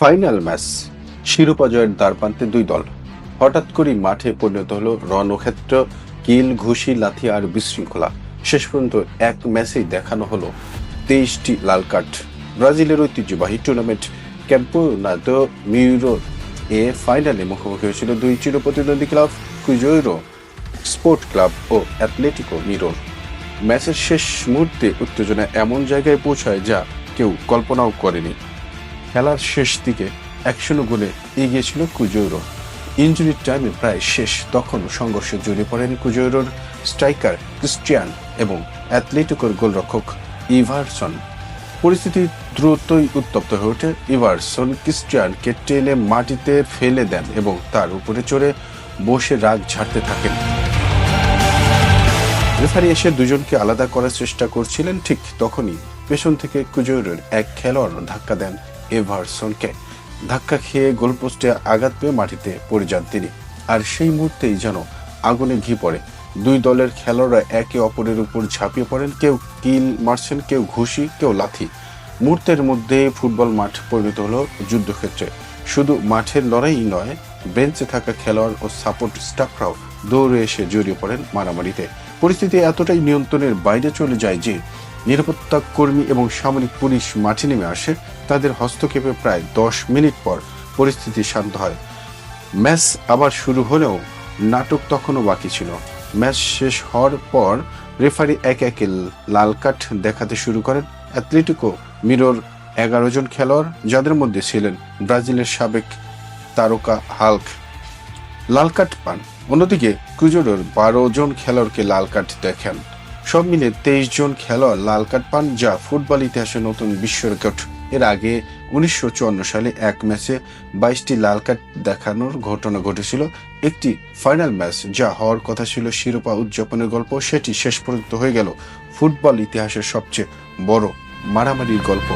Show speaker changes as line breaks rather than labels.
Final match, শিরোপা জয়ের দ্বারপ্রান্তে দুই দল। হঠাৎ করেই মাঠে পরিণত হলো রণক্ষেত্র। কিল, ঘুষি, লাথি আর বিশৃঙ্খলা। শেষ পর্যন্ত এক ম্যাচেই দেখানো হলো 23টি লাল কার্ড। ব্রাজিলের ঐতিহ্যবাহী টুর্নামেন্ট ক্যাম্পেওনাতো মিউরোর এ ফাইনালে মুখোমুখি হয়েছিল দুই চিরপ্রতিদ্বন্দ্বী ক্লাব, ক্রুজেইরো স্পোর্ট ক্লাব ও অ্যাটলেটিকো মিরোর। ম্যাচের শেষ মুহূর্তে উত্তেজনা এমন জায়গায় পৌঁছায় যা কেউ কল্পনাও করেনি। খেলার শেষ দিকে 1-0 গোলে এগিয়ে ছিল ক্রুজেইরো। ইনজুরি টাইমে প্রায় শেষ, তখন সংঘর্ষে জড়িয়ে পড়েন ক্রুজেইরোর স্ট্রাইকার ক্রিস্টিয়ান এবং অ্যাটলেটিকোর গোলরক্ষক ইভারসন। পরিস্থিতি দ্রুতই উত্তপ্ত হয়ে ওঠে। ইভারসন ক্রিস্টিয়ানকে টেনে মাটিতে ফেলে দেন এবং তার উপরে চড়ে বসে রাগ ঝাড়তে থাকেন। রেফারি এসে দুজনকে আলাদা করার চেষ্টা করছিলেন, ঠিক তখনই পেছন থেকে ক্রুজেইরোর এক খেলোয়াড় ধাক্কা দেন এভারসনকে। ধাক্কা খেয়ে গোলপোস্টে আঘাত পেয়ে মাটিতে পড়ে যান তিনি। আর সেই মুহূর্তেই যেন আগুনে ঘি পড়ে। দুই দলের খেলোয়াড়রা একে অপরের উপর ঝাঁপিয়ে পড়েন। কেউ কিল মারছেন, কেউ ঘুষি, কেউ লাথি। মুহূর্তের মধ্যে ফুটবল মাঠ পরিণত হলো যুদ্ধক্ষেত্রে। শুধু মাঠের লড়াই নয়, বেঞ্চে থাকা খেলোয়াড় ও সাপোর্ট স্টাফরাও দৌড়ে এসে জড়িয়ে পড়েন মারামারিতে। পরিস্থিতি এতটাই নিয়ন্ত্রণের বাইরে চলে যায় যে নিরাপত্তা কর্মী এবং সামরিক পুলিশ মাঠে নেমে আসে। তাদের হস্তক্ষেপে প্রায় 10 মিনিট পর পরিস্থিতি শান্ত হয়। ম্যাচ আবার শুরু হলেও নাটক তখনও বাকি ছিল। ম্যাচ শেষ হওয়ার পর রেফারি একে একে লাল কার্ড দেখাতে শুরু করেন। অ্যাটলেটিকো মিরোর 11 জন খেলোয়াড়, যাদের মধ্যে ছিলেন ব্রাজিলের সাবেক তারকা হাল্ক, লাল কার্ড পান। অন্যদিকে ক্রুজেইরোর 12 জন খেলোয়াড়কে লাল কার্ড দেখেন। সব মিলে 23 জন খেলোয়াড় লাল কার্ড পান, যা ফুটবল ইতিহাসে নতুন বিশ্ব রেকর্ড। এর আগে 1954 সালে এক ম্যাচে 22টি লাল কার্ড দেখানোর ঘটনা ঘটেছিল। একটি ফাইনাল ম্যাচ, যা হওয়ার কথা ছিল শিরোপা উদযাপনের গল্প, সেটি শেষ পর্যন্ত হয়ে গেল ফুটবল ইতিহাসের সবচেয়ে বড় মারামারির গল্প।